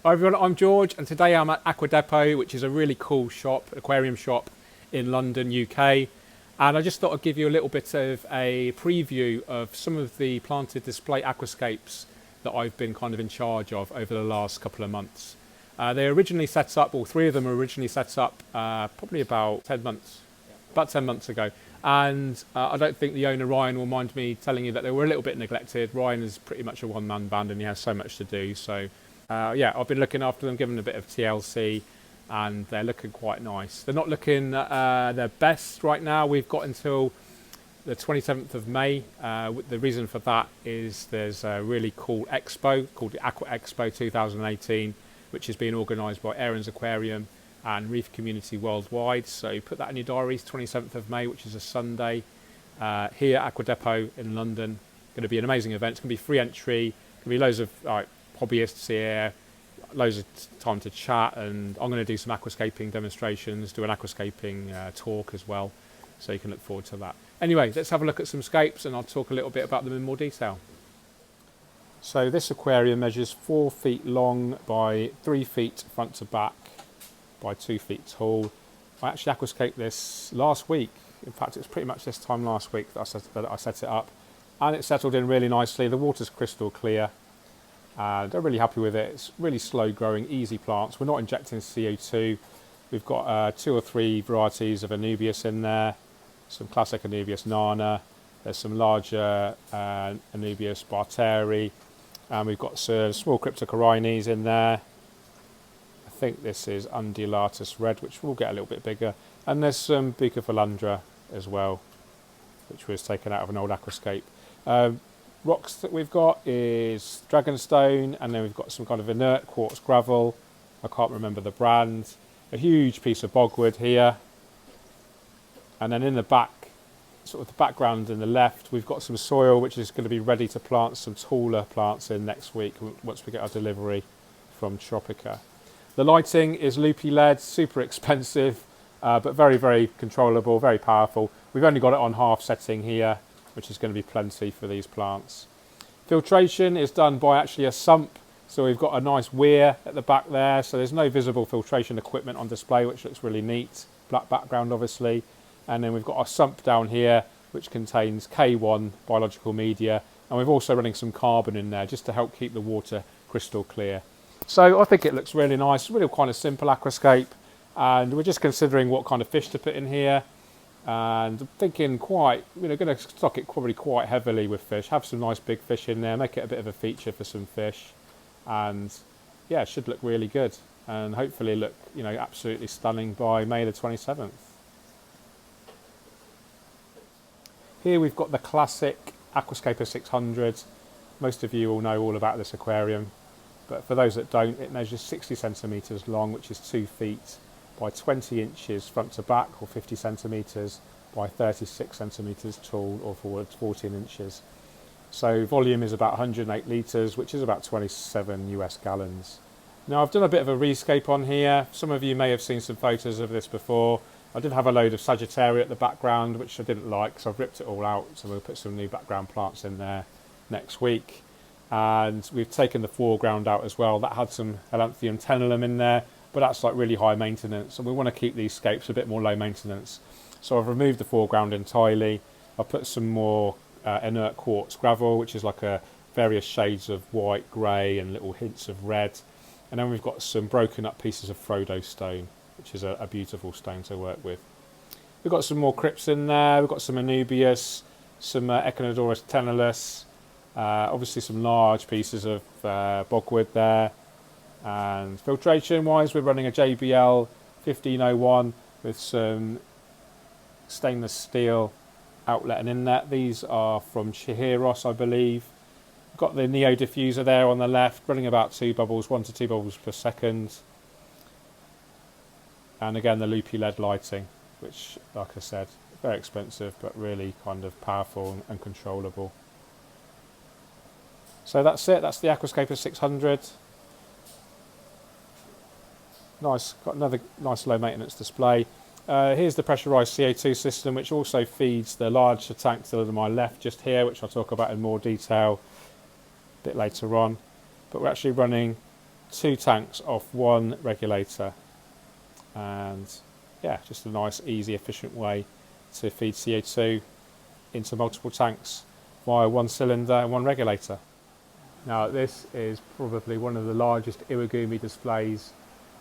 Hi everyone, I'm George and today I'm at Aqua Depot, which is a really cool shop, aquarium shop in London, UK. And I just thought I'd give you a little bit of a preview of some of the planted display aquascapes that I've been kind of in charge of over the last couple of months. They originally set up, all three of them were originally set up probably about 10 months ago. And I don't think the owner Ryan will mind me telling you that they were a little bit neglected. Ryan is pretty much a one-man band and he has so much to do. So yeah, I've been looking after them, giving them a bit of TLC, and they're looking quite nice. They're not looking their best right now. We've got until the 27th of May. The reason for that is there's a really cool expo called the Aqua Expo 2018, which is being organised by Aaron's Aquarium and Reef Community Worldwide. So put that in your diaries, 27th of May, which is a Sunday, here at Aqua Depot in London. Going to be an amazing event. It's going to be free entry. Going to be loads of hobbyists here, loads of time to chat, and I'm going to do some aquascaping demonstrations, do an aquascaping talk as well, so you can look forward to that. Anyway, let's have a look at some scapes and I'll talk a little bit about them in more detail. So this aquarium measures 4 feet long by 3 feet front to back by 2 feet tall. I actually aquascaped this last week. In fact, it's pretty much this time last week that I set it up, and it settled in really nicely. The water's crystal clear. They're really happy with it. It's really slow growing, easy plants. We're not injecting CO2. We've got 2 or 3 varieties of Anubias in there, some classic Anubias Nana. There's some larger Anubias Barteri, and we've got some small Cryptocorynes in there. I think this is Undulatus Red, which will get a little bit bigger. And there's some Bucophilandra as well, which was taken out of an old aquascape. Rocks that we've got is Dragonstone, and then we've got some kind of inert quartz gravel. I can't remember the brand. A huge piece of bogwood here. And then in the back, sort of the background in the left, we've got some soil which is going to be ready to plant some taller plants in next week once we get our delivery from Tropica. The lighting is loopy LED, super expensive, but very, very controllable, very powerful. We've only got it on half setting here, which is going to be plenty for these plants. Filtration is done by actually a sump, so we've got a nice weir at the back there, so there's no visible filtration equipment on display, which looks really neat. Black background obviously, and then we've got a sump down here which contains K1 biological media, and we're also running some carbon in there just to help keep the water crystal clear. So I think it looks really nice, really kind of simple aquascape, and we're just considering what kind of fish to put in here. And thinking going to stock it probably quite heavily with fish, have some nice big fish in there, make it a bit of a feature for some fish, and yeah, it should look really good and hopefully look absolutely stunning by May the 27th. Here we've got the classic Aquascape 600. Most of you will know all about this aquarium, but for those that don't, it measures 60 centimetres long, which is 2 feet by 20 inches front to back, or 50 centimetres by 36 centimetres tall, or forward 14 inches. So volume is about 108 litres, which is about 27 US gallons. Now I've done a bit of a rescape on here. Some of you may have seen some photos of this before. I did have a load of Sagittaria at the background, which I didn't like, so I've ripped it all out. So we'll put some new background plants in there next week. And we've taken the foreground out as well. That had some Elanthium tenellum in there, but that's like really high maintenance, and we want to keep these scapes a bit more low maintenance. So I've removed the foreground entirely. I've put some more inert quartz gravel, which is like various shades of white, grey, and little hints of red. And then we've got some broken up pieces of Frodo stone, which is a beautiful stone to work with. We've got some more crypts in there. We've got some Anubias, some Echinodorus tenellus, obviously some large pieces of bogwood there. And filtration wise, we're running a JBL 1501 with some stainless steel outlet and inlet. These are from Chihiros, I believe. We've got the Neo diffuser there on the left, running about 1 to 2 bubbles per second. And again, the loopy LED lighting, which, like I said, very expensive, but really kind of powerful and controllable. So that's it. That's the Aquascape 600. Nice, got another nice low maintenance display. Here's the pressurized CO2 system, which also feeds the larger tank to my left just here, which I'll talk about in more detail a bit later on. But we're actually running 2 tanks off 1 regulator, and yeah, just a nice, easy, efficient way to feed CO2 into multiple tanks via 1 cylinder and 1 regulator. Now this is probably one of the largest iwagumi displays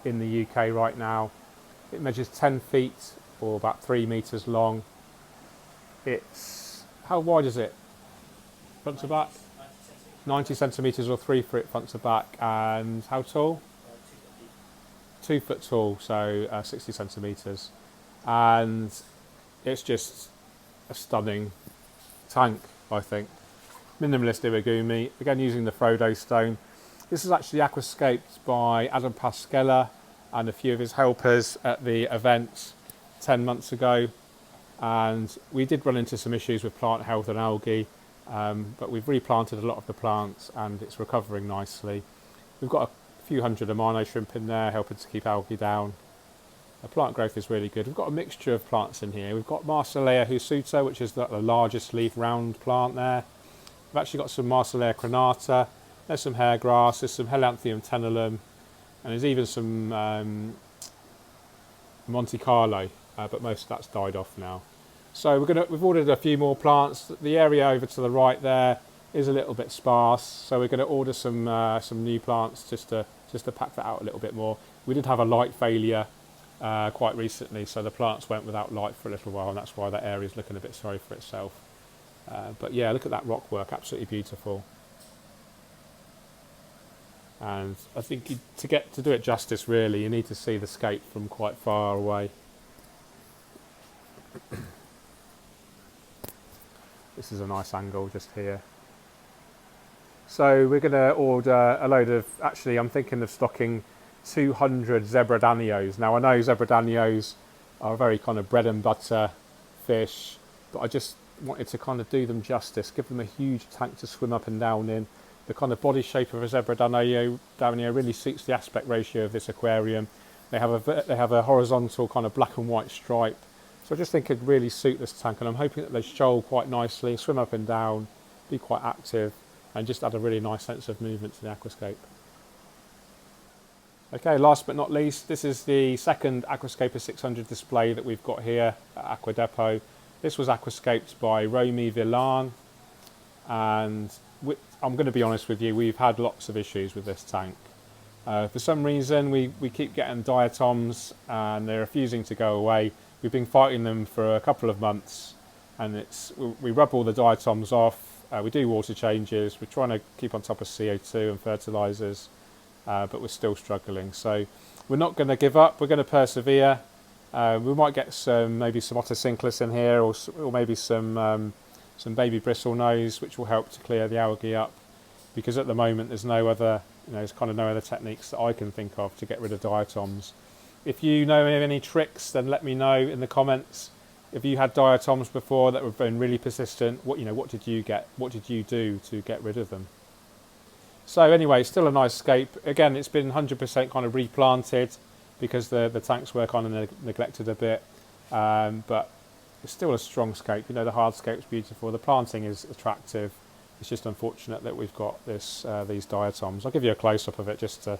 in the UK right now. It measures 10 feet or about 3 meters long. It's, how wide is it? Front to back? 90 centimeters or 3 foot front to back. And how tall? 2 foot tall, so 60 centimeters. And it's just a stunning tank, I think. Minimalist iwagumi, again using the Frodo stone. This is actually aquascaped by Adam Pasquella and a few of his helpers at the event 10 months ago. And we did run into some issues with plant health and algae, but we've replanted a lot of the plants and it's recovering nicely. We've got a few hundred amino shrimp in there helping to keep algae down. The plant growth is really good. We've got a mixture of plants in here. We've got Marsilea husuta, which is the largest leaf round plant there. We've actually got some Marsilea crenata, there's some hairgrass, there's some Helanthium tenellum, and there's even some Monte Carlo, but most of that's died off now. So we've ordered a few more plants. The area over to the right there is a little bit sparse, so we're going to order some new plants just to pack that out a little bit more. We did have a light failure quite recently, so the plants went without light for a little while, and that's why that area is looking a bit sorry for itself. But yeah, look at that rock work, absolutely beautiful. And I think to do it justice, really, you need to see the scape from quite far away. This is a nice angle just here. So we're going to order a load of, actually I'm thinking of stocking 200 zebradanios. Now I know zebradanios are a very kind of bread and butter fish, but I just wanted to kind of do them justice, give them a huge tank to swim up and down in. The kind of body shape of a zebradanio really suits the aspect ratio of this aquarium. They have a horizontal kind of black and white stripe, so I just think it'd really suit this tank, and I'm hoping that they shoal quite nicely, swim up and down, be quite active, and just add a really nice sense of movement to the aquascape. Okay, last but not least, this is the second Aquascape 600 display that we've got here at Aqua Depot. This was aquascaped by Romy Valon, and I'm going to be honest with you, we've had lots of issues with this tank. For some reason we keep getting diatoms and they're refusing to go away. We've been fighting them for a couple of months, and we rub all the diatoms off, we do water changes, we're trying to keep on top of CO2 and fertilisers, but we're still struggling. So we're not going to give up, we're going to persevere. We might get maybe some Ottocinclus in here, or maybe some baby bristlenose, which will help to clear the algae up, because at the moment there's kind of no other techniques that I can think of to get rid of diatoms. If you know of any tricks, then let me know in the comments. If you had diatoms before that have been really persistent, what did you do to get rid of them? So anyway, still a nice scape. Again, it's been 100% kind of replanted because the tanks were kind of neglected a bit, but it's still a strong scape. The hardscape's beautiful, the planting is attractive. It's just unfortunate that we've got these diatoms. I'll give you a close-up of it just to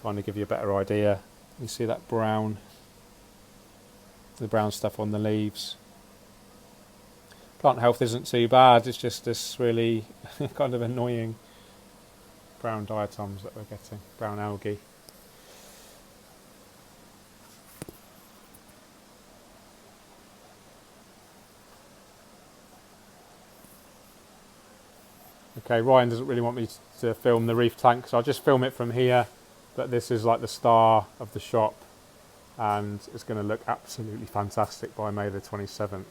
kind of give you a better idea. You see that the brown stuff on the leaves. Plant health isn't too bad, it's just this really kind of annoying brown diatoms that we're getting, brown algae. Okay, Ryan doesn't really want me to film the reef tank, so I'll just film it from here. But this is like the star of the shop, and it's going to look absolutely fantastic by May the 27th.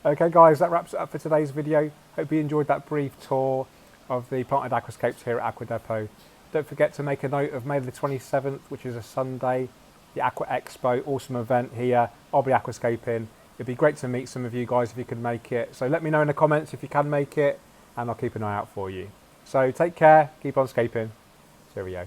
Okay guys, that wraps it up for today's video. Hope you enjoyed that brief tour of the planted aquascapes here at Aqua Depot. Don't forget to make a note of May the 27th, which is a Sunday, the Aqua Expo, awesome event here. I'll be aquascaping. It'd be great to meet some of you guys if you could make it. So let me know in the comments if you can make it, and I'll keep an eye out for you. So take care, keep on scaping. Cheerio.